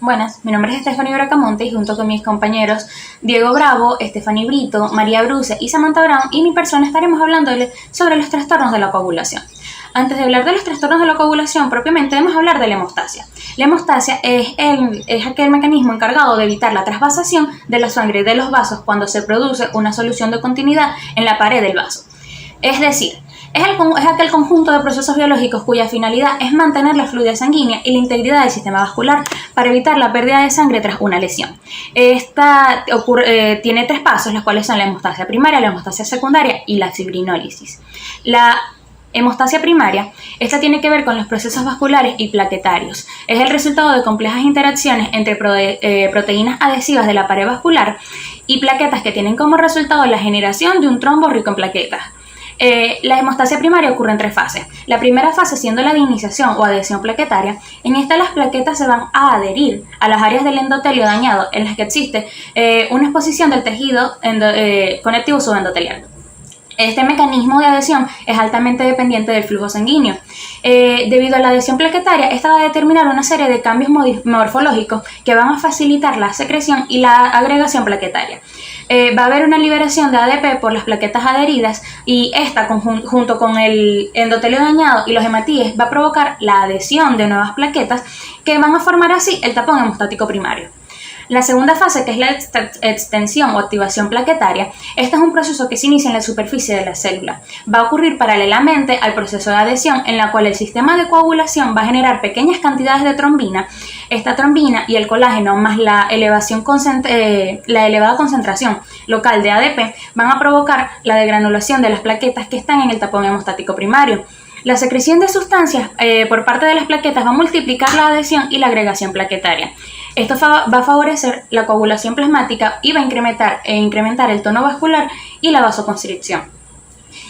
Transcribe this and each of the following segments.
Buenas, mi nombre es Stephanie Bracamonte y junto con mis compañeros Diego Bravo, Stephanie Brito, María Bruce y Samantha Brown y mi persona estaremos hablándoles sobre los trastornos de la coagulación. Antes de hablar de los trastornos de la coagulación propiamente debemos hablar de la hemostasia. La hemostasia es aquel mecanismo encargado de evitar la trasvasación de la sangre de los vasos cuando se produce una solución de continuidad en la pared del vaso. Es decir, es aquel conjunto de procesos biológicos cuya finalidad es mantener la fluidez sanguínea y la integridad del sistema vascular para evitar la pérdida de sangre tras una lesión. Esta tiene tres pasos, los cuales son la hemostasia primaria, la hemostasia secundaria y la fibrinólisis. La hemostasia primaria, esta tiene que ver con los procesos vasculares y plaquetarios. Es el resultado de complejas interacciones entre proteínas adhesivas de la pared vascular y plaquetas que tienen como resultado la generación de un trombo rico en plaquetas. La hemostasia primaria ocurre en tres fases. La primera fase siendo la de iniciación o adhesión plaquetaria. En esta las plaquetas se van a adherir a las áreas del endotelio dañado en las que existe una exposición del tejido conectivo subendotelial. Este mecanismo de adhesión es altamente dependiente del flujo sanguíneo. Debido a la adhesión plaquetaria, esta va a determinar una serie de cambios morfológicos que van a facilitar la secreción y la agregación plaquetaria. Va a haber una liberación de ADP por las plaquetas adheridas y esta, junto con el endotelio dañado y los hematíes, va a provocar la adhesión de nuevas plaquetas que van a formar así el tapón hemostático primario. La segunda fase, que es la extensión o activación plaquetaria, este es un proceso que se inicia en la superficie de la célula. Va a ocurrir paralelamente al proceso de adhesión, en la cual el sistema de coagulación va a generar pequeñas cantidades de trombina. Esta trombina y el colágeno más la elevada concentración local de ADP van a provocar la degranulación de las plaquetas que están en el tapón hemostático primario. La secreción de sustancias por parte de las plaquetas va a multiplicar la adhesión y la agregación plaquetaria. Esto va a favorecer la coagulación plasmática y va a incrementar el tono vascular y la vasoconstricción.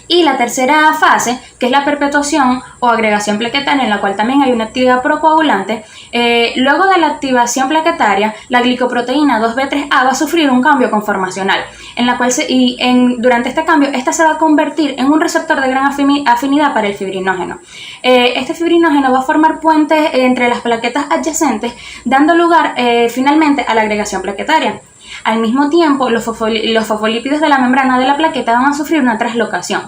Y la tercera fase, que es la perpetuación o agregación plaquetaria, en la cual también hay una actividad procoagulante. Luego de la activación plaquetaria, la glicoproteína 2B3A va a sufrir un cambio conformacional, en la cual durante este cambio, esta se va a convertir en un receptor de gran afinidad para el fibrinógeno. Este fibrinógeno va a formar puentes entre las plaquetas adyacentes, dando lugar finalmente a la agregación plaquetaria. Al mismo tiempo, los fosfolípidos de la membrana de la plaqueta van a sufrir una translocación,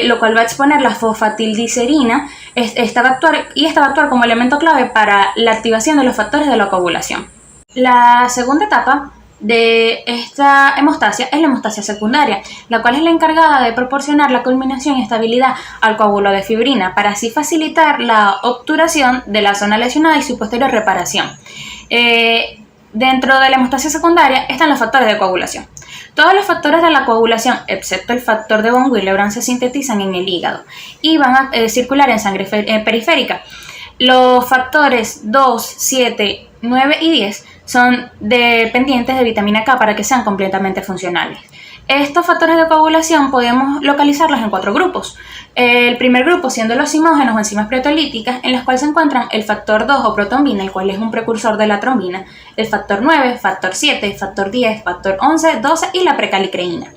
lo cual va a exponer la fosfatildilcerina. Esta va a actuar como elemento clave para la activación de los factores de la coagulación. La segunda etapa de esta hemostasia es la hemostasia secundaria, la cual es la encargada de proporcionar la culminación y estabilidad al coágulo de fibrina, para así facilitar la obturación de la zona lesionada y su posterior reparación. Dentro de la hemostasia secundaria están los factores de coagulación. Todos los factores de la coagulación, excepto el factor de von Willebrand, se sintetizan en el hígado y van a circular en sangre periférica. Los factores 2, 7, 9 y 10 son dependientes de vitamina K para que sean completamente funcionales. Estos factores de coagulación podemos localizarlos en 4 grupos. El primer grupo siendo los simógenos o enzimas proteolíticas, en las cuales se encuentran el factor 2 o protrombina, el cual es un precursor de la trombina, el factor 9, factor 7, factor 10, factor 11, 12 y la precalicreína.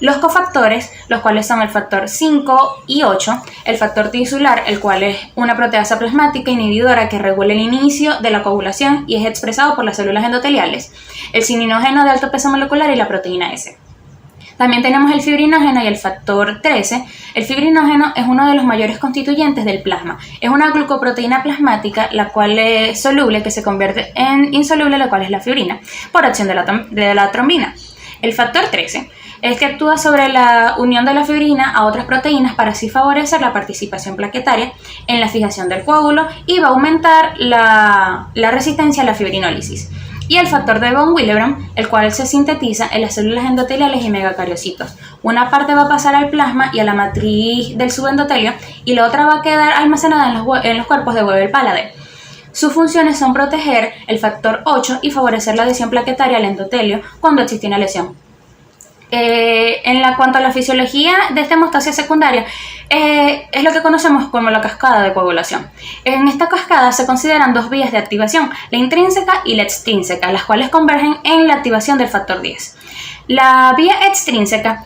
Los cofactores, los cuales son el factor 5 y 8, el factor tisular, el cual es una proteasa plasmática inhibidora que regula el inicio de la coagulación y es expresado por las células endoteliales, el cininógeno de alto peso molecular y la proteína S. También tenemos el fibrinógeno y el factor 13. El fibrinógeno es uno de los mayores constituyentes del plasma. Es una glucoproteína plasmática, la cual es soluble, que se convierte en insoluble, la cual es la fibrina, por acción de la trombina. El factor 13 es que actúa sobre la unión de la fibrina a otras proteínas para así favorecer la participación plaquetaria en la fijación del coágulo y va a aumentar la resistencia a la fibrinólisis. Y el factor de von Willebrand, el cual se sintetiza en las células endoteliales y megacariocitos. Una parte va a pasar al plasma y a la matriz del subendotelio y la otra va a quedar almacenada en los cuerpos de Weber-Palade. Sus funciones son proteger el factor 8 y favorecer la adhesión plaquetaria al endotelio cuando existe una lesión. Cuanto a la fisiología de esta hemostasia secundaria, es lo que conocemos como la cascada de coagulación. En esta cascada se consideran dos vías de activación, la intrínseca y la extrínseca, las cuales convergen en la activación del factor 10. La vía extrínseca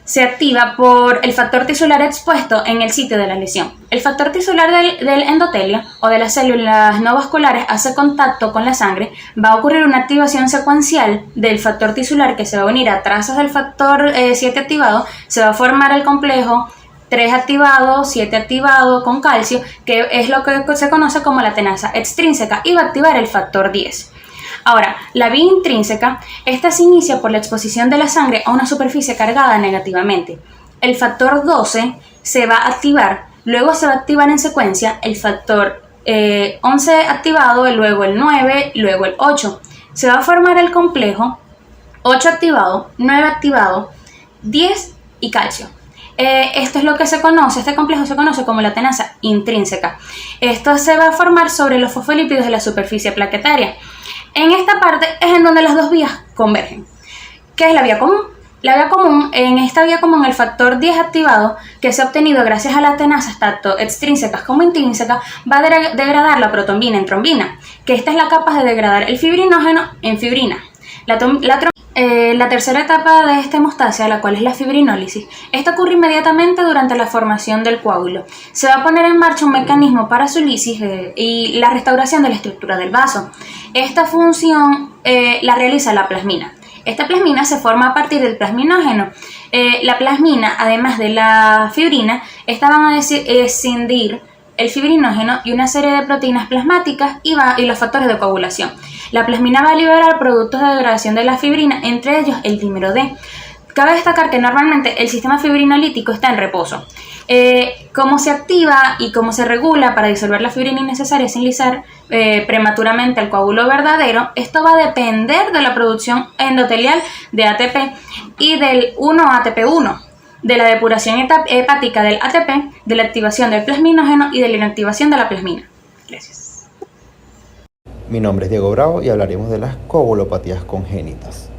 se activa por el factor tisular expuesto en el sitio de la lesión. El factor tisular del endotelio o de las células no vasculares hace contacto con la sangre, va a ocurrir una activación secuencial del factor tisular que se va a unir a trazas del factor 7 activado, se va a formar el complejo 3 activado, 7 activado con calcio, que es lo que se conoce como la tenaza extrínseca, y va a activar el factor 10. Ahora, la vía intrínseca, esta se inicia por la exposición de la sangre a una superficie cargada negativamente. El factor 12 se va a activar, luego se va a activar en secuencia el factor 11 activado, luego el 9, luego el 8. Se va a formar el complejo 8 activado, 9 activado, 10 y calcio. Esto es lo que se conoce, este complejo se conoce como la tenaza intrínseca. Esto se va a formar sobre los fosfolípidos de la superficie plaquetaria. En esta parte es en donde las dos vías convergen. ¿Qué es la vía común? La vía común, en esta vía común, el factor 10 activado, que se ha obtenido gracias a las tenazas tanto extrínsecas como intrínsecas, va a degradar la protombina en trombina, que esta es la capaz de degradar el fibrinógeno en fibrina. La tercera etapa de esta hemostasia, la cual es la fibrinólisis, esta ocurre inmediatamente durante la formación del coágulo. Se va a poner en marcha un mecanismo para su lisis y la restauración de la estructura del vaso. Esta función la realiza la plasmina. Esta plasmina se forma a partir del plasminógeno. La plasmina, además de la fibrina, esta van a escindir el fibrinógeno y una serie de proteínas plasmáticas y los factores de coagulación. La plasmina va a liberar productos de degradación de la fibrina, entre ellos el dímero D. Cabe destacar que normalmente el sistema fibrinolítico está en reposo. Cómo se activa y cómo se regula para disolver la fibrina innecesaria sin lisar prematuramente el coágulo verdadero, esto va a depender de la producción endotelial de ATP y del 1-ATP1, de la depuración hepática del ATP, de la activación del plasminógeno y de la inactivación de la plasmina. Gracias. Mi nombre es Diego Bravo y hablaremos de las coagulopatías congénitas.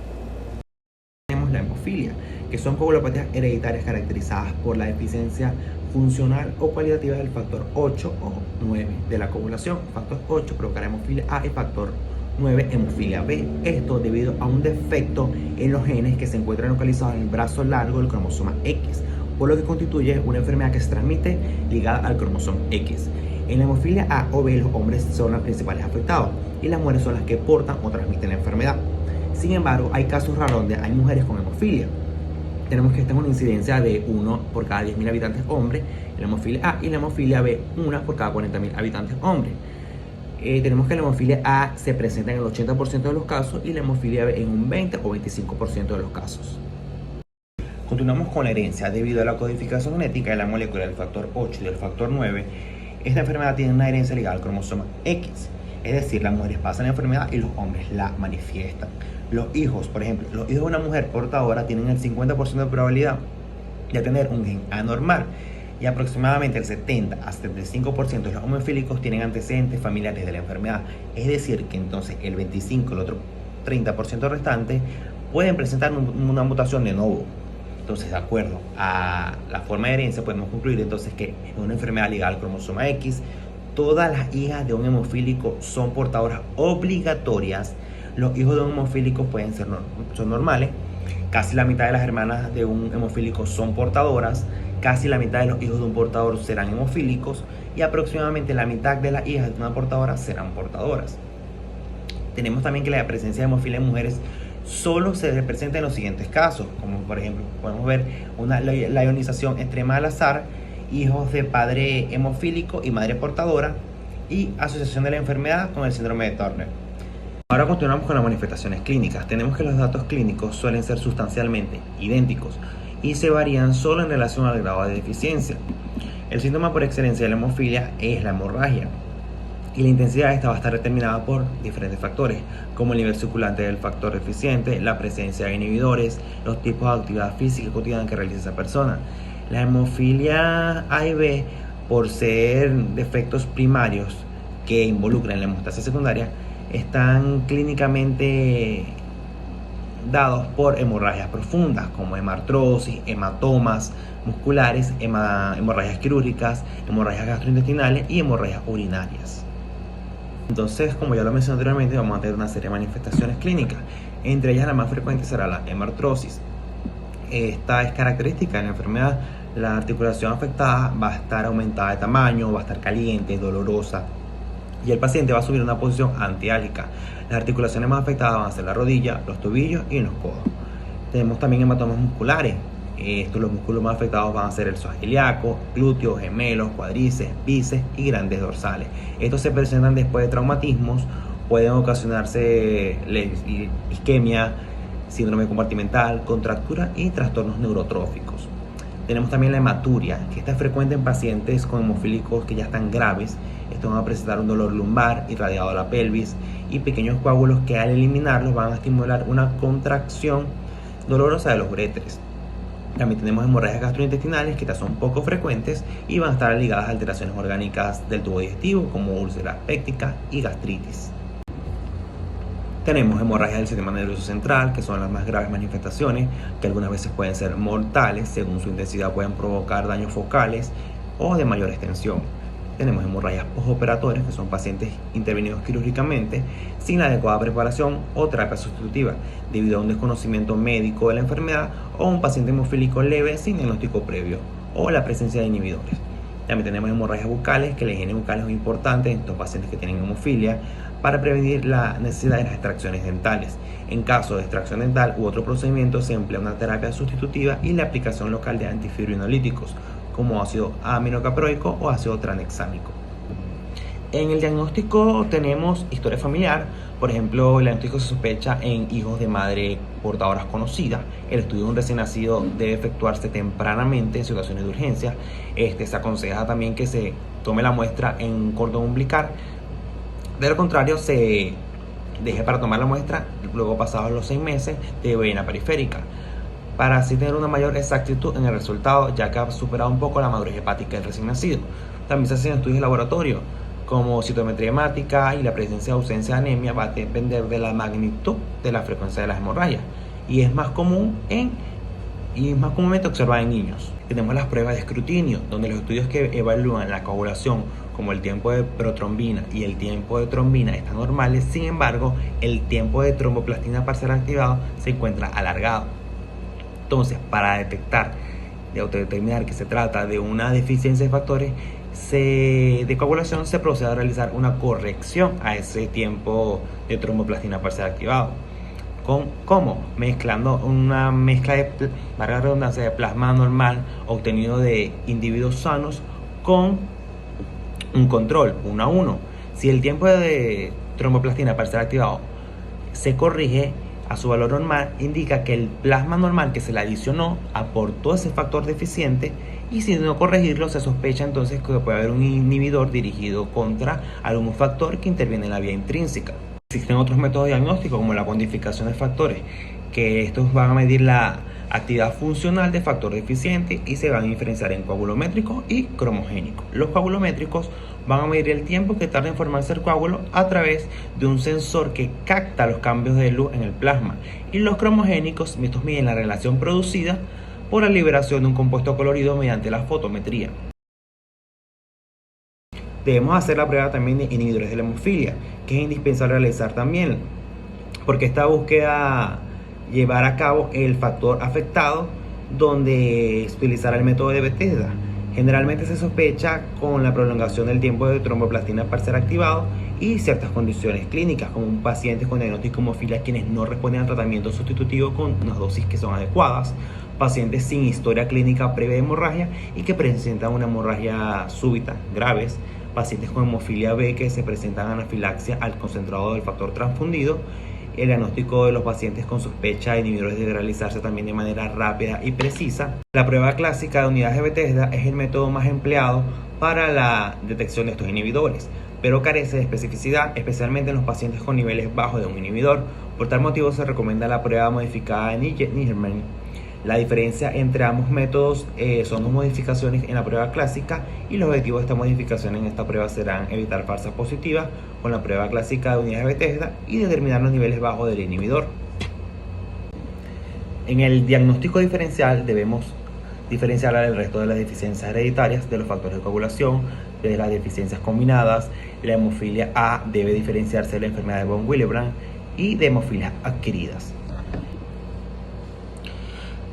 Tenemos la hemofilia, que son coagulopatías hereditarias caracterizadas por la deficiencia funcional o cualitativa del factor 8 o 9 de la coagulación. Factor 8 provocará hemofilia A y factor 9 hemofilia B. Esto debido a un defecto en los genes que se encuentran localizados en el brazo largo del cromosoma X, por lo que constituye una enfermedad que se transmite ligada al cromosoma X. En la hemofilia A o B los hombres son los principales afectados y las mujeres son las que portan o transmiten la enfermedad. Sin embargo, hay casos raros donde hay mujeres con hemofilia. Tenemos que esta es una incidencia de 1 por cada 10.000 habitantes hombres en la hemofilia A y la hemofilia B 1 por cada 40.000 habitantes hombres. Tenemos que la hemofilia A se presenta en el 80% de los casos y la hemofilia B en un 20 o 25% de los casos. Continuamos con la herencia. Debido a la codificación genética de la molécula del factor 8 y del factor 9, esta enfermedad tiene una herencia ligada al cromosoma X. Es decir, las mujeres pasan la enfermedad y los hombres la manifiestan. Los hijos, por ejemplo, los hijos de una mujer portadora tienen el 50% de probabilidad de tener un gen anormal y aproximadamente el 70 hasta el 75% de los homofílicos tienen antecedentes familiares de la enfermedad. Es decir, que entonces el 25%, el otro 30% restante pueden presentar una mutación de novo. Entonces, de acuerdo a la forma de herencia, podemos concluir entonces que es una enfermedad ligada al cromosoma X. Todas las hijas de un hemofílico son portadoras obligatorias. Los hijos de un hemofílico son normales. Casi la mitad de las hermanas de un hemofílico son portadoras. Casi la mitad de los hijos de un portador serán hemofílicos. Y aproximadamente la mitad de las hijas de una portadora serán portadoras. Tenemos también que la presencia de hemofilia en mujeres solo se presenta en los siguientes casos, como por ejemplo podemos ver la ionización extrema al azar, hijos de padre hemofílico y madre portadora, y asociación de la enfermedad con el síndrome de Turner. Ahora continuamos con las manifestaciones clínicas. Tenemos que los datos clínicos suelen ser sustancialmente idénticos y se varían solo en relación al grado de deficiencia. El síntoma por excelencia de la hemofilia es la hemorragia, y la intensidad esta va a estar determinada por diferentes factores, como el nivel circulante del factor deficiente, la presencia de inhibidores, los tipos de actividad física cotidiana que realiza esa persona. La hemofilia A y B, por ser defectos primarios que involucran la hemostasia secundaria, están clínicamente dados por hemorragias profundas, como hemartrosis, hematomas musculares, hemorragias quirúrgicas, hemorragias gastrointestinales y hemorragias urinarias. Entonces, como ya lo mencioné anteriormente, vamos a tener una serie de manifestaciones clínicas. Entre ellas la más frecuente será la hemartrosis. esta es característica de la enfermedad. La articulación afectada va a estar aumentada de tamaño, va a estar caliente, dolorosa, y el paciente va a subir una posición antiálgica. Las articulaciones más afectadas van a ser la rodilla, los tobillos y los codos. Tenemos también hematomas musculares. Los músculos más afectados van a ser el psoas ilíaco, glúteos, gemelos, cuádriceps, bíceps y grandes dorsales. Estos se presentan después de traumatismos, pueden ocasionarse isquemia, síndrome compartimental, contractura y trastornos neurotróficos. Tenemos también la hematuria, que está frecuente en pacientes con hemofílicos que ya están graves. Estos van a presentar un dolor lumbar irradiado a la pelvis y pequeños coágulos que al eliminarlos van a estimular una contracción dolorosa de los uréteres. También tenemos hemorragias gastrointestinales que son poco frecuentes y van a estar ligadas a alteraciones orgánicas del tubo digestivo como úlceras pépticas y gastritis. Tenemos hemorragias del sistema nervioso central, que son las más graves manifestaciones, que algunas veces pueden ser mortales, según su intensidad pueden provocar daños focales o de mayor extensión. Tenemos hemorragias postoperatorias, que son pacientes intervenidos quirúrgicamente sin la adecuada preparación o terapia sustitutiva, debido a un desconocimiento médico de la enfermedad o un paciente hemofílico leve sin diagnóstico previo o la presencia de inhibidores. También tenemos hemorragias bucales, que la higiene bucal es muy importante en estos pacientes que tienen hemofilia para prevenir la necesidad de las extracciones dentales. En caso de extracción dental u otro procedimiento se emplea una terapia sustitutiva y la aplicación local de antifibrinolíticos como ácido aminocaproico o ácido tranexámico. En el diagnóstico tenemos historia familiar. Por ejemplo, el diagnóstico se sospecha en hijos de madre portadoras conocidas. El estudio de un recién nacido debe efectuarse tempranamente en situaciones de urgencia. Se aconseja también que se tome la muestra en cordón umbilical. De lo contrario, se deje para tomar la muestra luego pasados los 6 meses de vena periférica, para así tener una mayor exactitud en el resultado, ya que ha superado un poco la madurez hepática del recién nacido. También se hacen estudios de laboratorio como citometría hemática, y la presencia o ausencia de anemia va a depender de la magnitud de la frecuencia de las hemorragias y es más comúnmente observada en niños. Tenemos las pruebas de escrutinio, donde los estudios que evalúan la coagulación, como el tiempo de protrombina y el tiempo de trombina, están normales. Sin embargo, el tiempo de tromboplastina parcial activado se encuentra alargado. Entonces, para determinar que se trata de una deficiencia de factores de coagulación, se procede a realizar una corrección a ese tiempo de tromboplastina parcial activado. ¿Cómo? Mezclando una mezcla de plasma normal obtenido de individuos sanos con un control 1 a 1. Si el tiempo de tromboplastina parcial activado se corrige a su valor normal, indica que el plasma normal que se le adicionó aportó ese factor deficiente, y si no corregirlo se sospecha entonces que puede haber un inhibidor dirigido contra algún factor que interviene en la vía intrínseca. Existen otros métodos diagnósticos como la cuantificación de factores, que estos van a medir la actividad funcional de factor deficiente y se van a diferenciar en coagulométricos y cromogénicos. Los coagulométricos van a medir el tiempo que tarda en formarse el coágulo a través de un sensor que capta los cambios de luz en el plasma, y los cromogénicos, estos miden la relación producida por la liberación de un compuesto colorido mediante la fotometría. Debemos hacer la prueba también de inhibidores de la hemofilia, que es indispensable realizar también, porque esta búsqueda llevar a cabo el factor afectado, donde se utilizará el método de Bethesda. Generalmente se sospecha con la prolongación del tiempo de tromboplastina parcial activado y ciertas condiciones clínicas, como un paciente con diagnóstico de hemofilia quienes no responden al tratamiento sustitutivo con unas dosis que son adecuadas, pacientes sin historia clínica previa de hemorragia y que presentan una hemorragia súbita graves, pacientes con hemofilia B que se presentan anafilaxia al concentrado del factor transfundido. El diagnóstico de los pacientes con sospecha de inhibidores debe realizarse también de manera rápida y precisa. La prueba clásica de unidades de Bethesda es el método más empleado para la detección de estos inhibidores, pero carece de especificidad, especialmente en los pacientes con niveles bajos de un inhibidor. Por tal motivo se recomienda la prueba modificada de Nijmegen. La diferencia entre ambos métodos son dos modificaciones en la prueba clásica, y los objetivos de esta modificación en esta prueba serán evitar falsas positivas con la prueba clásica de unidades de Bethesda y determinar los niveles bajos del inhibidor. En el diagnóstico diferencial debemos diferenciar al resto de las deficiencias hereditarias de los factores de coagulación, de las deficiencias combinadas. La hemofilia A debe diferenciarse de la enfermedad de von Willebrand y de hemofilias adquiridas.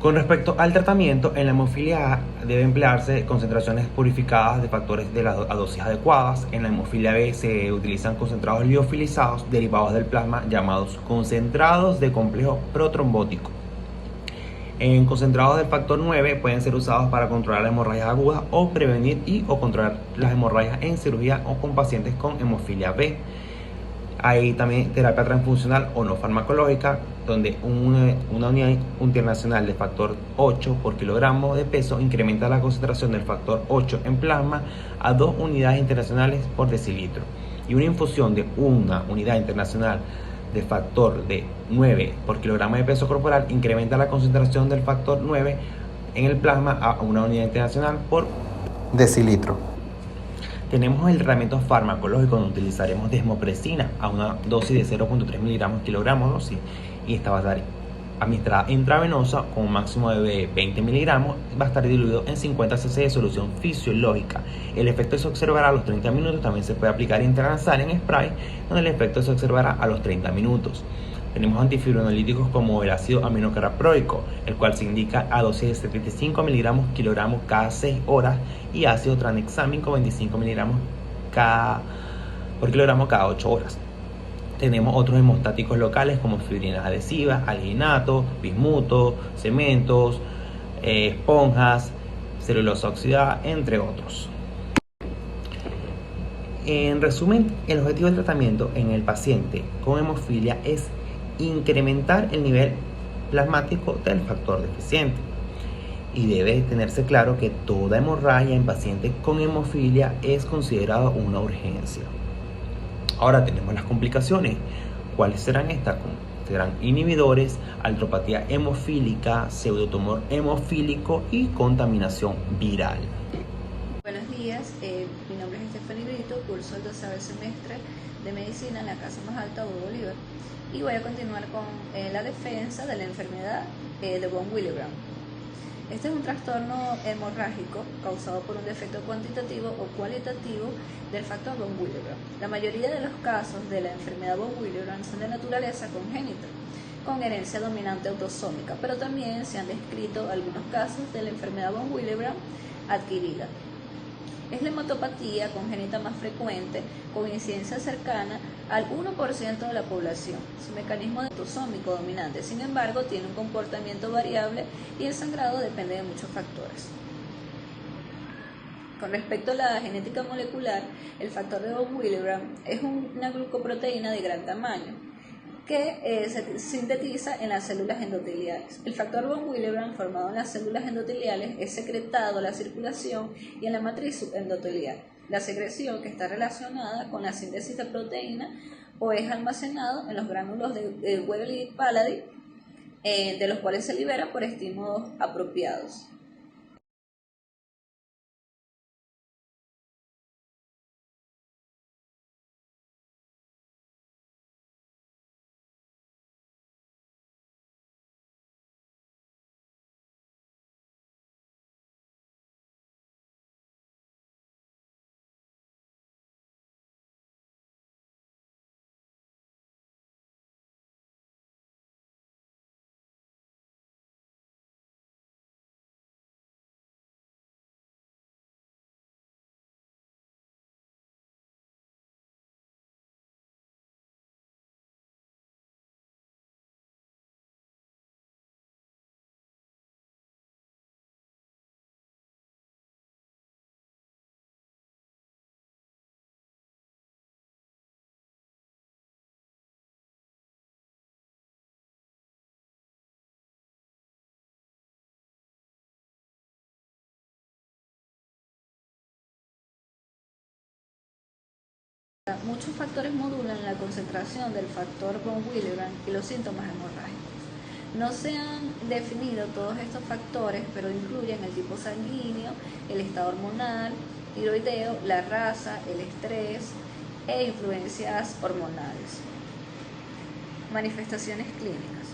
Con respecto al tratamiento, en la hemofilia A debe emplearse concentraciones purificadas de factores a dosis adecuadas. En la hemofilia B se utilizan concentrados liofilizados derivados del plasma llamados concentrados de complejo protrombótico. En concentrados del factor 9 pueden ser usados para controlar hemorragias agudas o prevenir o controlar las hemorragias en cirugía o con pacientes con hemofilia B. Hay también terapia transfuncional o no farmacológica, donde una unidad internacional de factor 8 por kilogramo de peso incrementa la concentración del factor 8 en plasma a 2 unidades internacionales por decilitro. Y una infusión de una unidad internacional de factor de 9 por kilogramo de peso corporal incrementa la concentración del factor 9 en el plasma a una unidad internacional por decilitro. Tenemos el tratamiento farmacológico, donde utilizaremos desmopresina a una dosis de 0.3 miligramos kilogramo dosis, y esta va a estar administrada intravenosa con un máximo de 20 miligramos. Va a estar diluido en 50 cc de solución fisiológica. El efecto se observará a los 30 minutos. También se puede aplicar intranasal en spray, donde el efecto se observará a los 30 minutos. Tenemos antifibrinolíticos como el ácido aminocaraproico, el cual se indica a dosis de 75 miligramos kilogramo cada 6 horas, y ácido tranexámico 25 miligramos por kilogramo cada 8 horas. Tenemos otros hemostáticos locales como fibrinas adhesivas, alginato, bismuto, cementos, esponjas, celulosa oxidada, entre otros. En resumen, el objetivo del tratamiento en el paciente con hemofilia es incrementar el nivel plasmático del factor deficiente, y debe tenerse claro que toda hemorragia en pacientes con hemofilia es considerada una urgencia. Ahora tenemos las complicaciones. ¿Cuáles serán estas? Serán inhibidores, artropatía hemofílica, pseudotumor hemofílico y contaminación viral. Buenos días, mi nombre es Stephanie Brito, curso el 12º semestre de Medicina en la Casa Más Alta Hugo Bolívar, y voy a continuar con la defensa de la enfermedad de von Willebrand. Este es un trastorno hemorrágico causado por un defecto cuantitativo o cualitativo del factor von Willebrand. La mayoría de los casos de la enfermedad von Willebrand son de naturaleza congénita, con herencia dominante autosómica, pero también se han descrito algunos casos de la enfermedad von Willebrand adquirida. Es la hematopatía congénita más frecuente, con incidencia cercana al 1% de la población. Su mecanismo autosómico dominante, sin embargo, tiene un comportamiento variable y el sangrado depende de muchos factores. Con respecto a la genética molecular, el factor de von Willebrand es una glucoproteína de gran tamaño que se sintetiza en las células endoteliales. El factor von Willebrand formado en las células endoteliales es secretado a la circulación y en la matriz subendotelial. La secreción, que está relacionada con la síntesis de proteína, o es almacenado en los gránulos de Webber-Palade, de los cuales se libera por estímulos apropiados. Muchos factores modulan la concentración del factor von Willebrand y los síntomas hemorrágicos. No se han definido todos estos factores, pero incluyen el tipo sanguíneo, el estado hormonal, tiroideo, la raza, el estrés e influencias hormonales. Manifestaciones clínicas.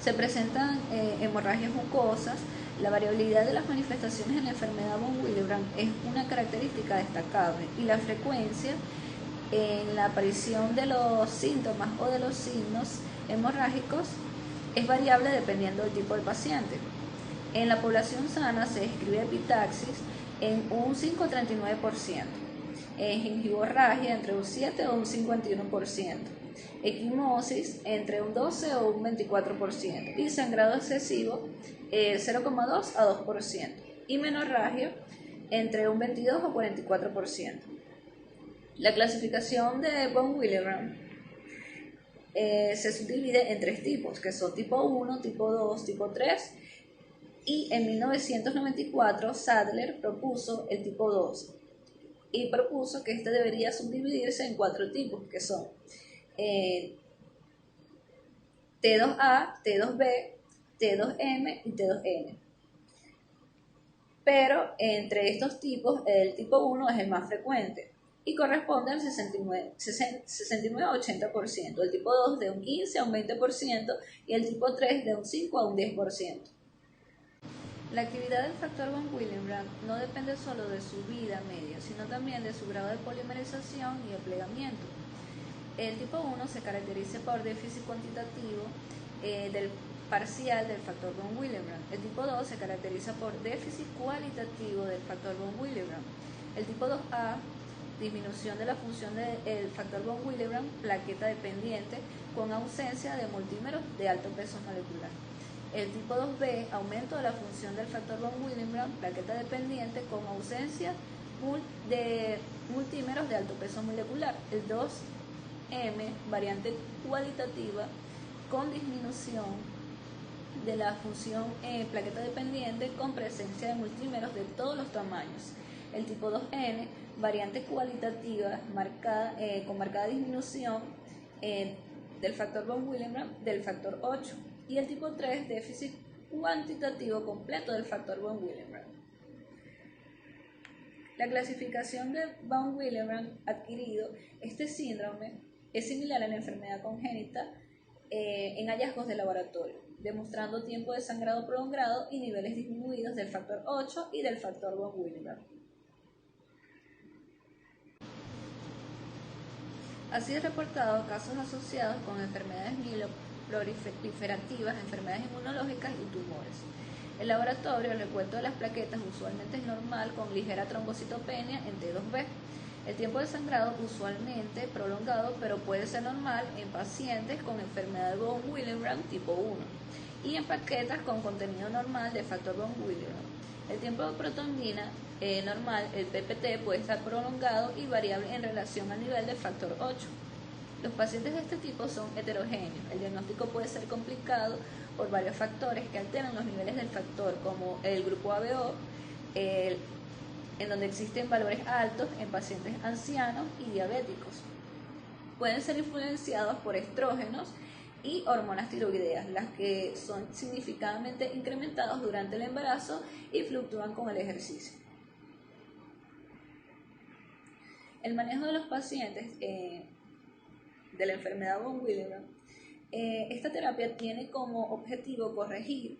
Se presentan hemorragias mucosas. La variabilidad de las manifestaciones en la enfermedad von Willebrand es una característica destacable, y la frecuencia en la aparición de los síntomas o de los signos hemorrágicos es variable dependiendo del tipo de paciente. En la población sana se describe epitaxis en un 5,39%, en gingivorragia entre un 7 o un 51%, equimosis entre un 12 o un 24% y sangrado excesivo 0,2 a 2% y menorragia entre un 22 o 44%. La clasificación de von Willebrand se subdivide en tres tipos, que son tipo 1, tipo 2, tipo 3, y en 1994 Sadler propuso el tipo 2 y propuso que este debería subdividirse en cuatro tipos, que son T2A, T2B, T2M y T2N. Pero entre estos tipos, el tipo 1 es el más frecuente y corresponde al 69 a 80%, el tipo 2 de un 15 a un 20% y el tipo 3 de un 5 a un 10%. La actividad del factor von Willebrand no depende solo de su vida media, sino también de su grado de polimerización y de plegamiento. El tipo 1 se caracteriza por déficit cuantitativo del parcial del factor von Willebrand. El tipo 2 se caracteriza por déficit cualitativo del factor von Willebrand. El tipo 2A, disminución de la función del factor von Willebrand, plaqueta dependiente, con ausencia de multímeros de alto peso molecular. El tipo 2B, aumento de la función del factor von Willebrand, plaqueta dependiente, con ausencia de multímeros de alto peso molecular. El 2M, variante cualitativa, con disminución de la función plaqueta dependiente, con presencia de multímeros de todos los tamaños. El tipo 2N, variante cualitativa, con marcada disminución del factor von Willebrand del factor 8. Y el tipo 3, déficit cuantitativo completo del factor von Willebrand. La clasificación de von Willebrand adquirido, este síndrome es similar a la enfermedad congénita en hallazgos de laboratorio, demostrando tiempo de sangrado prolongado y niveles disminuidos del factor 8 y del factor von Willebrand. Ha sido reportado casos asociados con enfermedades mieloproliferativas, enfermedades inmunológicas y tumores. El laboratorio, el recuento de las plaquetas usualmente es normal con ligera trombocitopenia en T2B. El tiempo de sangrado usualmente prolongado, pero puede ser normal en pacientes con enfermedad de von Willebrand tipo 1 y en plaquetas con contenido normal de factor von Willebrand. El tiempo de protonina normal, el PPT, puede estar prolongado y variable en relación al nivel del factor 8. Los pacientes de este tipo son heterogéneos. El diagnóstico puede ser complicado por varios factores que alteran los niveles del factor, como el grupo ABO, en donde existen valores altos en pacientes ancianos y diabéticos. Pueden ser influenciados por estrógenos y hormonas tiroideas, las que son significativamente incrementados durante el embarazo y fluctúan con el ejercicio. El manejo de los pacientes de la enfermedad von Willebrand, esta terapia tiene como objetivo corregir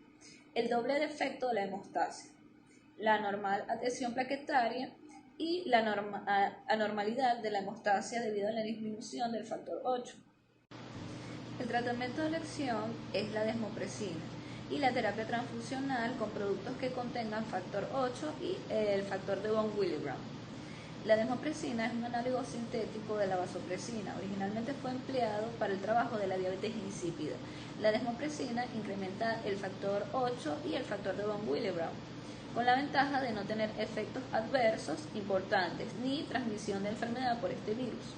el doble defecto de la hemostasia, la anormal adhesión plaquetaria y la anormalidad de la hemostasia debido a la disminución del factor 8. El tratamiento de elección es la desmopresina y la terapia transfusional con productos que contengan factor 8 y el factor de von Willebrand. La desmopresina es un análogo sintético de la vasopresina. Originalmente fue empleado para el trabajo de la diabetes insípida. La desmopresina incrementa el factor 8 y el factor de von Willebrand, con la ventaja de no tener efectos adversos importantes ni transmisión de enfermedad por este virus.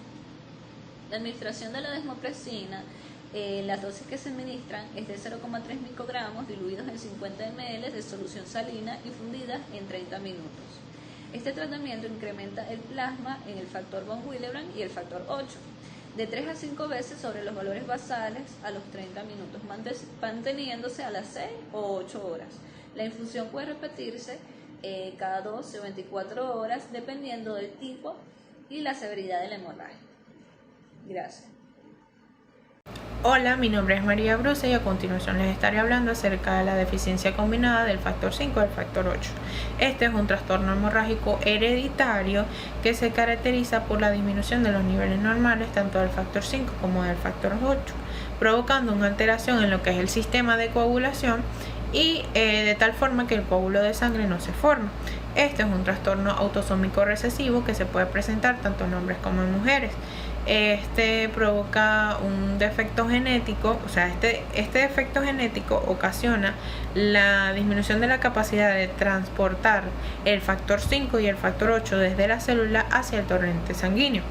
La administración de la desmopresina, las dosis que se administran es de 0,3 microgramos diluidos en 50 ml de solución salina y fundidas en 30 minutos. Este tratamiento incrementa el plasma en el factor von Willebrand y el factor 8, de 3 a 5 veces sobre los valores basales a los 30 minutos, manteniéndose a las 6 o 8 horas. La infusión puede repetirse cada 12 o 24 horas dependiendo del tipo y la severidad de la hemorragia. Gracias. Hola, mi nombre es María Bruce y a continuación les estaré hablando acerca de la deficiencia combinada del factor 5 y del factor 8. Este es un trastorno hemorrágico hereditario que se caracteriza por la disminución de los niveles normales tanto del factor 5 como del factor 8, provocando una alteración en lo que es el sistema de coagulación y de tal forma que el coágulo de sangre no se forma. Este es un trastorno autosómico recesivo que se puede presentar tanto en hombres como en mujeres. Este provoca un defecto genético, o sea, este defecto genético ocasiona la disminución de la capacidad de transportar el factor 5 y el factor 8 desde la célula hacia el torrente sanguíneo.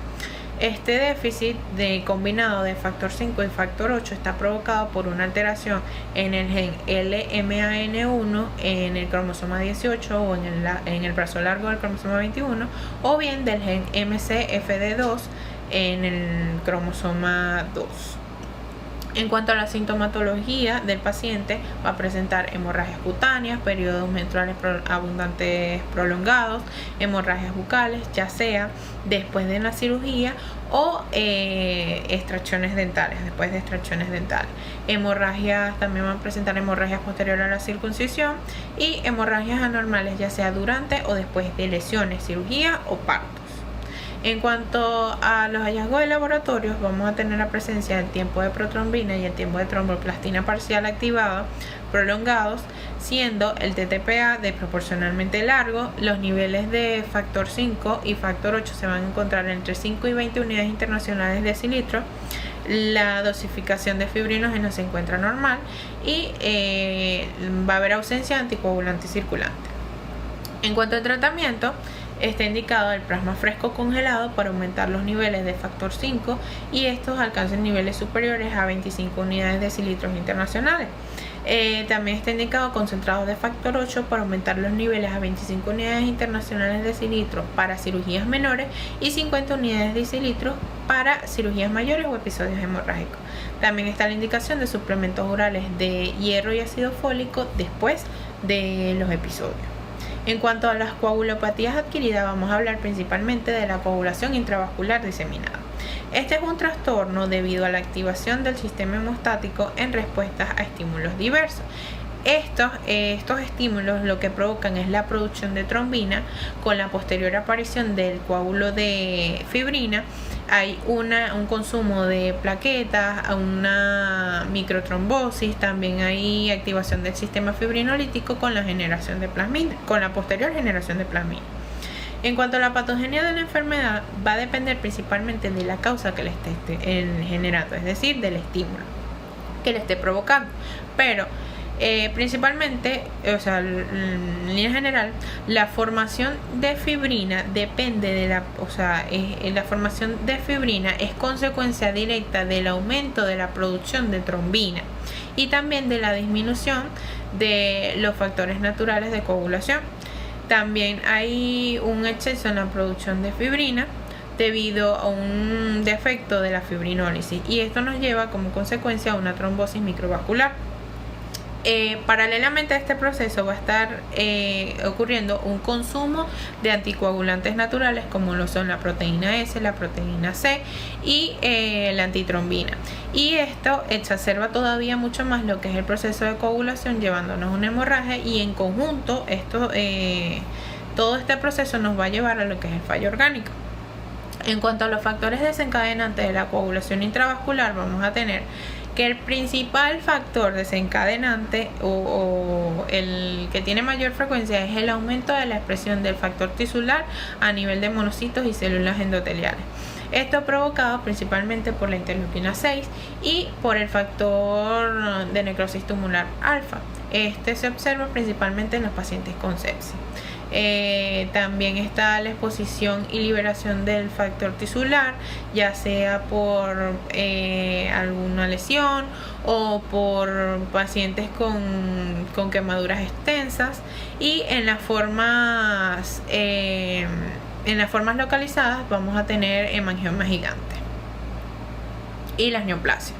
Este déficit combinado de factor 5 y factor 8 está provocado por una alteración en el gen LMAN1 en el cromosoma 18 o en el brazo largo del cromosoma 21, o bien del gen MCFD2 en el cromosoma 2. En cuanto a la sintomatología del paciente, va a presentar hemorragias cutáneas, periodos menstruales abundantes prolongados, hemorragias bucales, ya sea después de la cirugía o extracciones dentales, después de extracciones dentales. También van a presentar hemorragias posteriores a la circuncisión y hemorragias anormales, ya sea durante o después de lesiones, cirugía o partos. En cuanto a los hallazgos de laboratorios, vamos a tener la presencia del tiempo de protrombina y el tiempo de tromboplastina parcial activado prolongados, siendo el TTPA proporcionalmente largo. Los niveles de factor 5 y factor 8 se van a encontrar entre 5 y 20 unidades internacionales de decilitro. La dosificación de fibrinógeno se encuentra normal y va a haber ausencia de anticoagulante circulante. En cuanto al tratamiento, está indicado el plasma fresco congelado para aumentar los niveles de factor 5 y estos alcancen niveles superiores a 25 unidades de decilitros internacionales. También está indicado concentrados de factor 8 para aumentar los niveles a 25 unidades internacionales de decilitros para cirugías menores y 50 unidades de decilitros para cirugías mayores o episodios hemorrágicos. También está la indicación de suplementos orales de hierro y ácido fólico después de los episodios. En cuanto a las coagulopatías adquiridas, vamos a hablar principalmente de la coagulación intravascular diseminada. Este es un trastorno debido a la activación del sistema hemostático en respuesta a estímulos diversos. Estos estímulos lo que provocan es la producción de trombina con la posterior aparición del coágulo de fibrina. Hay un consumo de plaquetas, una microtrombosis, también hay activación del sistema fibrinolítico con la generación de plasmina, con la posterior generación de plasmina. En cuanto a la patogenia de la enfermedad, va a depender principalmente de la causa que le esté generando, es decir, del estímulo que le esté provocando. Pero principalmente, en línea general, la formación de fibrina depende de la formación de fibrina es consecuencia directa del aumento de la producción de trombina y también de la disminución de los factores naturales de coagulación. También hay un exceso en la producción de fibrina debido a un defecto de la fibrinólisis y esto nos lleva como consecuencia a una trombosis microvascular. Paralelamente a este proceso va a estar ocurriendo un consumo de anticoagulantes naturales como lo son la proteína S, la proteína C y la antitrombina, y esto exacerba todavía mucho más lo que es el proceso de coagulación, llevándonos a una hemorragia, y en conjunto todo este proceso nos va a llevar a lo que es el fallo orgánico. En cuanto a los factores desencadenantes de la coagulación intravascular, vamos a tener que el principal factor desencadenante o el que tiene mayor frecuencia es el aumento de la expresión del factor tisular a nivel de monocitos y células endoteliales. Esto provocado principalmente por la interleuquina 6 y por el factor de necrosis tumoral alfa. Este se observa principalmente en los pacientes con sepsis. También está la exposición y liberación del factor tisular, ya sea por alguna lesión o por pacientes con quemaduras extensas, y en las formas localizadas vamos a tener hemangioma gigante y las neoplasias.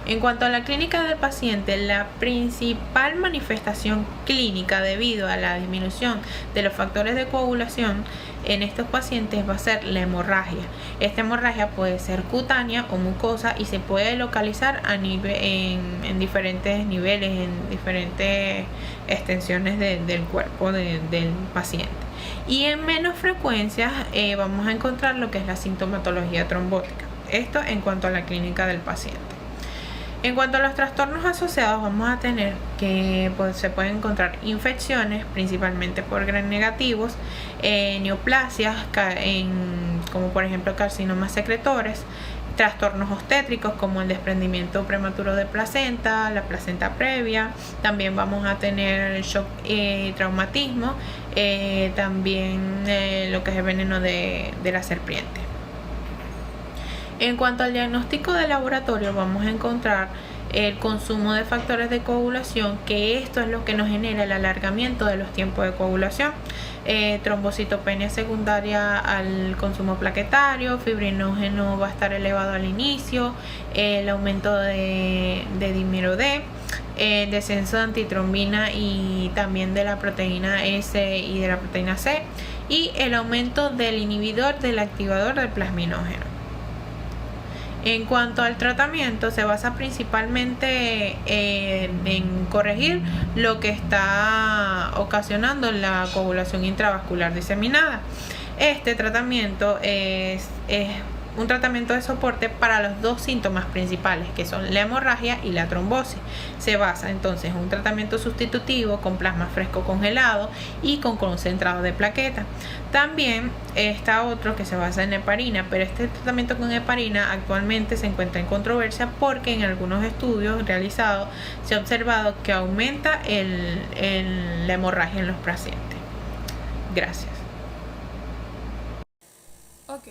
En cuanto a la clínica del paciente, la principal manifestación clínica debido a la disminución de los factores de coagulación en estos pacientes va a ser la hemorragia. Esta hemorragia puede ser cutánea o mucosa y se puede localizar en diferentes niveles, en diferentes extensiones del cuerpo del paciente. Y en menos frecuencias vamos a encontrar lo que es la sintomatología trombótica. Esto en cuanto a la clínica del paciente. En cuanto a los trastornos asociados, vamos a tener que se pueden encontrar infecciones, principalmente por gram negativos, neoplasias, como por ejemplo carcinomas secretores, trastornos obstétricos como el desprendimiento prematuro de placenta, la placenta previa. También vamos a tener shock y traumatismo, también lo que es el veneno de la serpiente. En cuanto al diagnóstico de laboratorio, vamos a encontrar el consumo de factores de coagulación, que esto es lo que nos genera el alargamiento de los tiempos de coagulación, trombocitopenia secundaria al consumo plaquetario, fibrinógeno va a estar elevado al inicio, el aumento de dímero D, descenso de antitrombina y también de la proteína S y de la proteína C, y el aumento del inhibidor del activador del plasminógeno. En cuanto al tratamiento, se basa principalmente en corregir lo que está ocasionando la coagulación intravascular diseminada. Este tratamiento es un tratamiento de soporte para los dos síntomas principales, que son la hemorragia y la trombosis. Se basa entonces en un tratamiento sustitutivo con plasma fresco congelado y con concentrado de plaqueta. También está otro que se basa en heparina, pero este tratamiento con heparina actualmente se encuentra en controversia porque en algunos estudios realizados se ha observado que aumenta la hemorragia en los pacientes. Gracias. Ok,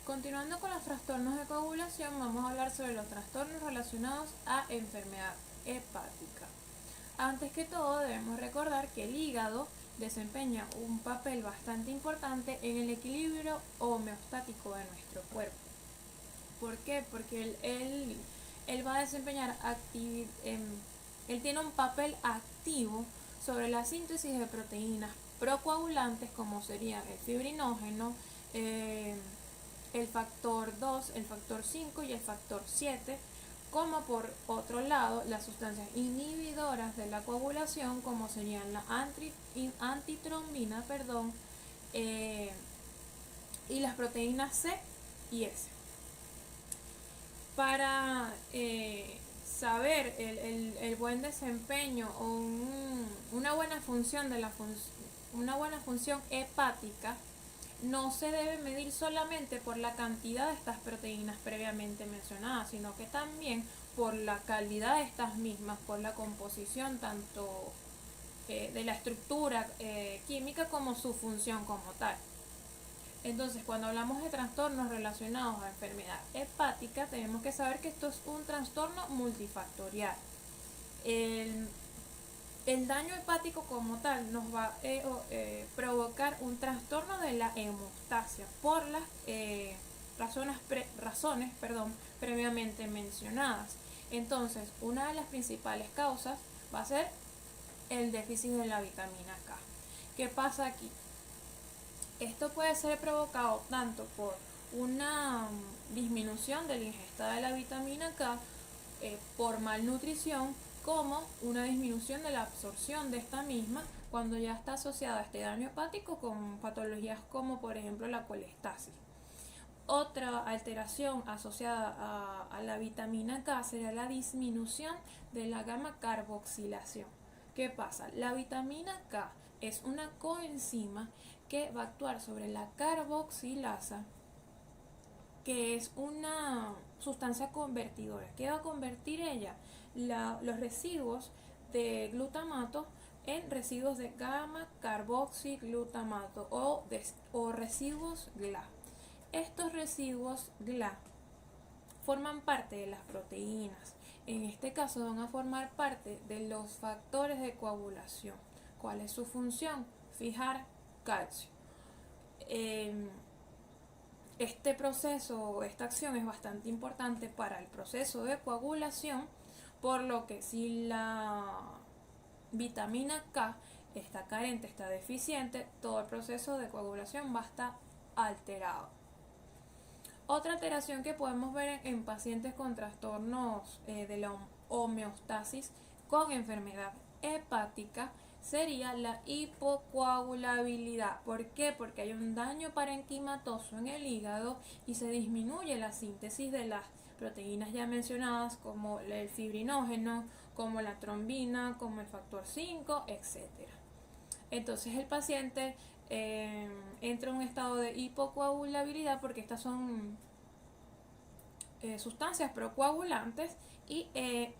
continuando con los trastornos de coagulación, vamos a hablar sobre los trastornos relacionados a enfermedad hepática. Antes que todo, debemos recordar que el hígado desempeña un papel bastante importante en el equilibrio homeostático de nuestro cuerpo. ¿Por qué? Porque él va a desempeñar él tiene un papel activo sobre la síntesis de proteínas procoagulantes, como serían el fibrinógeno, el factor 2, el factor 5 y el factor 7, como por otro lado las sustancias inhibidoras de la coagulación, como serían la antitrombina, y las proteínas C y S. Para saber el buen desempeño o una buena función una buena función hepática, no se debe medir solamente por la cantidad de estas proteínas previamente mencionadas, sino que también por la calidad de estas mismas, por la composición tanto de la estructura química como su función como tal. Entonces, cuando hablamos de trastornos relacionados a enfermedad hepática, tenemos que saber que esto es un trastorno multifactorial. El daño hepático como tal nos va a provocar un trastorno de la hemostasia por las razones previamente mencionadas. Entonces, una de las principales causas va a ser el déficit de la vitamina K. ¿Qué pasa aquí? Esto puede ser provocado tanto por una disminución de la ingesta de la vitamina K, por malnutrición, como una disminución de la absorción de esta misma cuando ya está asociada a este daño hepático con patologías como por ejemplo la colestasis. Otra alteración asociada a la vitamina K sería la disminución de la gamma carboxilación. ¿Qué pasa? La vitamina K es una coenzima que va a actuar sobre la carboxilasa, que es una sustancia convertidora. ¿Qué va a convertir ella? Los residuos de glutamato en residuos de gamma carboxiglutamato o residuos GLA. Estos residuos GLA forman parte de las proteínas. En este caso van a formar parte de los factores de coagulación. ¿Cuál es su función? Fijar calcio. este proceso, esta acción es bastante importante para el proceso de coagulación, por lo que si la vitamina K está carente, está deficiente, todo el proceso de coagulación va a estar alterado. Otra alteración que podemos ver en pacientes con trastornos de la homeostasis con enfermedad hepática sería la hipocoagulabilidad. ¿Por qué? Porque hay un daño parenquimatoso en el hígado y se disminuye la síntesis de las proteínas ya mencionadas, como el fibrinógeno, como la trombina, como el factor 5, etc. Entonces el paciente entra en un estado de hipocoagulabilidad porque estas son sustancias procoagulantes y se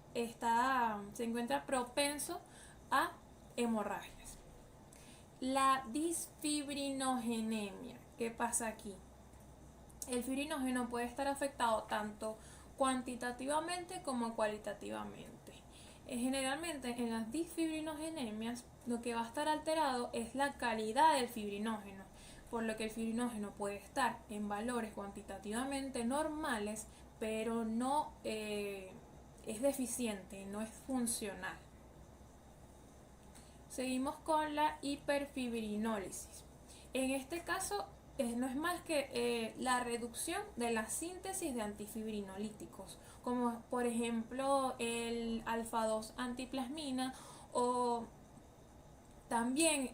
encuentra propenso a hemorragias. La disfibrinogenemia, ¿qué pasa aquí? El fibrinógeno puede estar afectado tanto cuantitativamente como cualitativamente. Generalmente en las disfibrinogenemias lo que va a estar alterado es la calidad del fibrinógeno, por lo que el fibrinógeno puede estar en valores cuantitativamente normales, pero no es deficiente, no es funcional. Seguimos con la hiperfibrinólisis. En este caso no es más que la reducción de la síntesis de antifibrinolíticos, como por ejemplo el alfa-2 antiplasmina, o también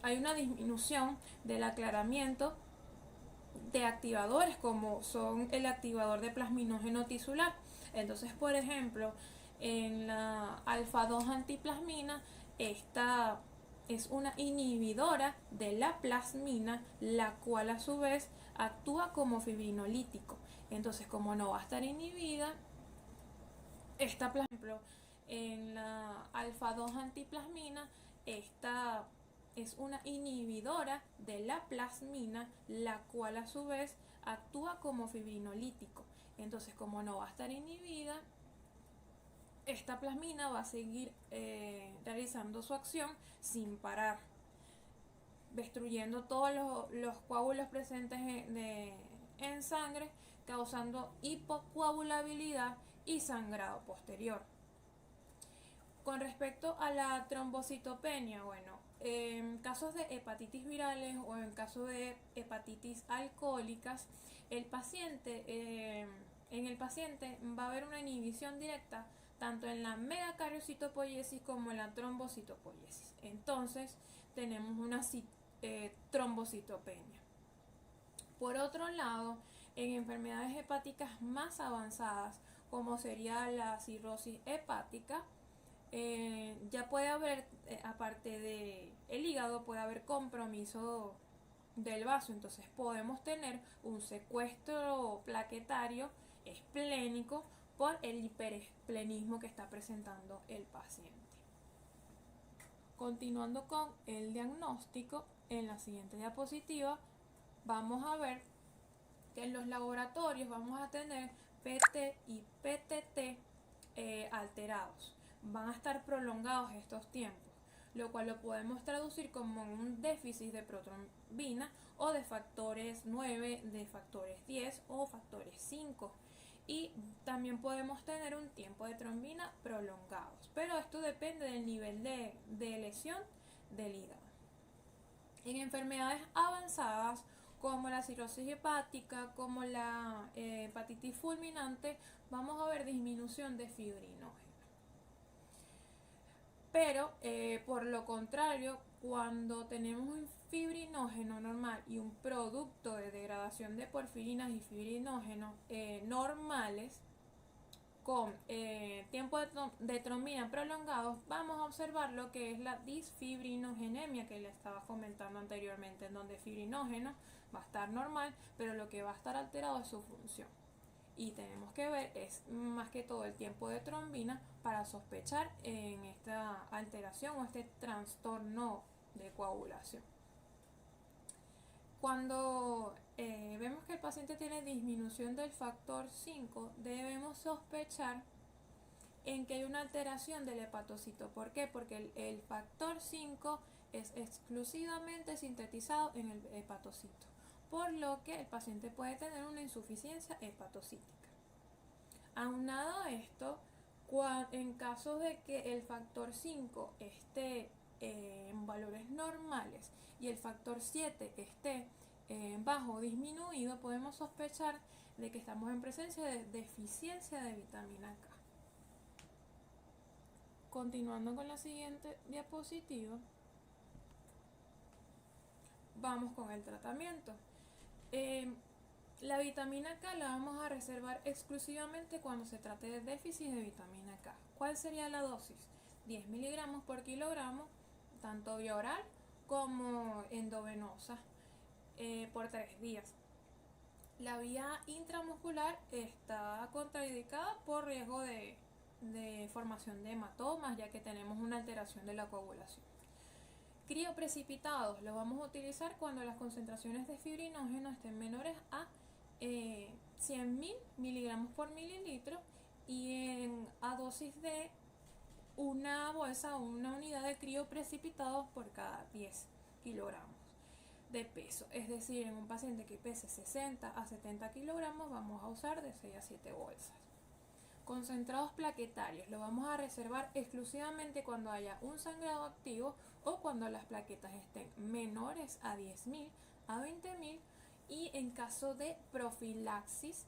hay una disminución del aclaramiento de activadores como son el activador de plasminógeno tisular. Entonces, por ejemplo, en la alfa-2 antiplasmina, esta es una inhibidora de la plasmina, la cual a su vez actúa como fibrinolítico. Entonces, como no va a estar inhibida, esta, por ejemplo, en la alfa-2 antiplasmina, esta es una inhibidora de la plasmina, la cual a su vez actúa como fibrinolítico. Entonces, como no va a estar inhibida, esta plasmina va a seguir realizando su acción sin parar, destruyendo todos los coágulos presentes en sangre, causando hipocoagulabilidad y sangrado posterior. Con respecto a la trombocitopenia, bueno, en casos de hepatitis virales o en casos de hepatitis alcohólicas, en el paciente va a haber una inhibición directa tanto en la megacariocitopoiesis como en la trombocitopoiesis. Entonces tenemos una trombocitopenia. Por otro lado, en enfermedades hepáticas más avanzadas, como sería la cirrosis hepática, ya puede haber, aparte del hígado, puede haber compromiso del vaso. Entonces podemos tener un secuestro plaquetario esplénico por el hiperesplenismo que está presentando el paciente. Continuando con el diagnóstico, en la siguiente diapositiva vamos a ver que en los laboratorios vamos a tener PT y PTT alterados. Van a estar prolongados estos tiempos, lo cual lo podemos traducir como un déficit de protrombina o de factores 9, de factores 10 o factores 5. Y también podemos tener un tiempo de trombina prolongados, pero esto depende del nivel de lesión del hígado. En enfermedades avanzadas como la cirrosis hepática, como la hepatitis fulminante, vamos a ver disminución de fibrinógeno. Pero por lo contrario, cuando tenemos un fibrinógeno normal y un producto de degradación de porfirinas y fibrinógeno normales, con tiempo de trombina prolongados, vamos a observar lo que es la disfibrinogenemia que le estaba comentando anteriormente, en donde fibrinógeno va a estar normal, pero lo que va a estar alterado es su función. Y tenemos que ver es más que todo el tiempo de trombina para sospechar en esta alteración o este trastorno de coagulación. Cuando vemos que el paciente tiene disminución del factor 5, debemos sospechar en que hay una alteración del hepatocito. ¿Por qué? Porque el factor 5 es exclusivamente sintetizado en el hepatocito. por lo que el paciente puede tener una insuficiencia hepatocítica. Aunado a esto, en caso de que el factor 5 esté en valores normales y el factor 7 esté bajo o disminuido, podemos sospechar de que estamos en presencia de deficiencia de vitamina K. Continuando con la siguiente diapositiva, vamos con el tratamiento. La vitamina K la vamos a reservar exclusivamente cuando se trate de déficit de vitamina K. ¿Cuál sería la dosis? 10 miligramos por kilogramo, tanto vía oral como endovenosa, por 3 días. La vía intramuscular está contraindicada por riesgo de formación de hematomas, ya que tenemos una alteración de la coagulación. Crioprecipitados los vamos a utilizar cuando las concentraciones de fibrinógeno estén menores a 100.000 miligramos por mililitro y a dosis de una bolsa o una unidad de crioprecipitados por cada 10 kilogramos de peso. Es decir, en un paciente que pese 60 a 70 kilogramos vamos a usar de 6 a 7 bolsas. Concentrados plaquetarios lo vamos a reservar exclusivamente cuando haya un sangrado activo o cuando las plaquetas estén menores a 10.000 a 20.000 y en caso de profilaxis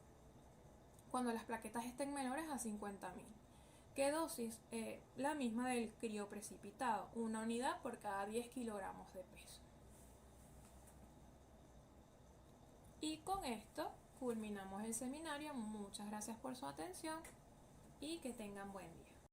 cuando las plaquetas estén menores a 50.000. ¿Qué dosis? La misma del crioprecipitado, una unidad por cada 10 kilogramos de peso. Y con esto culminamos el seminario. Muchas gracias por su atención y que tengan buen día.